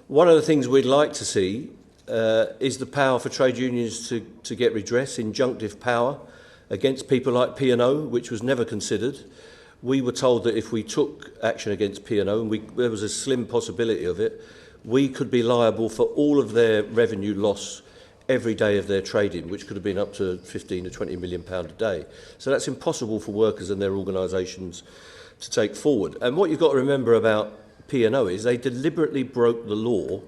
One of the things we'd like to see is the power for trade unions to get redress, injunctive power against people like P&O, which was never considered. We were told that if we took action against P&O, and there was a slim possibility of it, we could be liable for all of their revenue loss every day of their trading, which could have been up to £15 to £20 million a day. So that's impossible for workers and their organisations to take forward. And what you've got to remember about P&O is they deliberately broke the law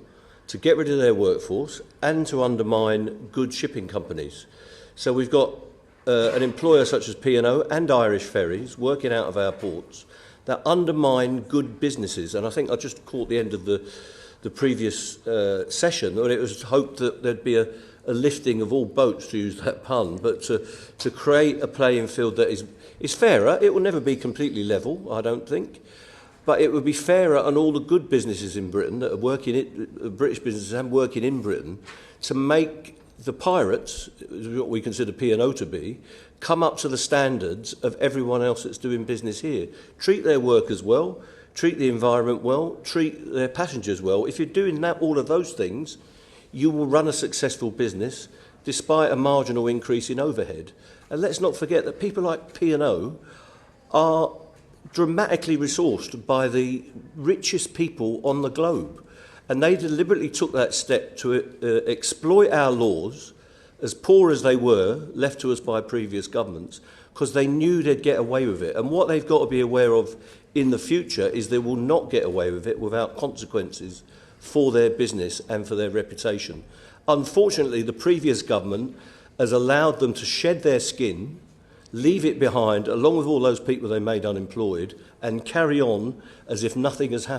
to get rid of their workforce and to undermine good shipping companies. So we've got an employer such as P&O and Irish Ferries working out of our ports that undermine good businesses. And I think I just caught the end of the previous session, and it was hoped that there'd be a lifting of all boats, to use that pun, but to create a playing field that is fairer. It will never be completely level, I don't think, but it would be fairer on all the good businesses in Britain that are working, British businesses and working in Britain, to make the pirates, what we consider P&O to be, come up to the standards of everyone else that's doing business here. Treat their workers well, treat the environment well, treat their passengers well. If you're doing all of those things, you will run a successful business despite a marginal increase in overhead. And let's not forget that people like P&O are dramatically resourced by the richest people on the globe. And they deliberately took that step to exploit our laws, as poor as they were, left to us by previous governments, because they knew they'd get away with it. And what they've got to be aware of in the future is they will not get away with it without consequences for their business and for their reputation. Unfortunately, the previous government has allowed them to shed their skin, leave it behind, along with all those people they made unemployed, and carry on as if nothing has happened.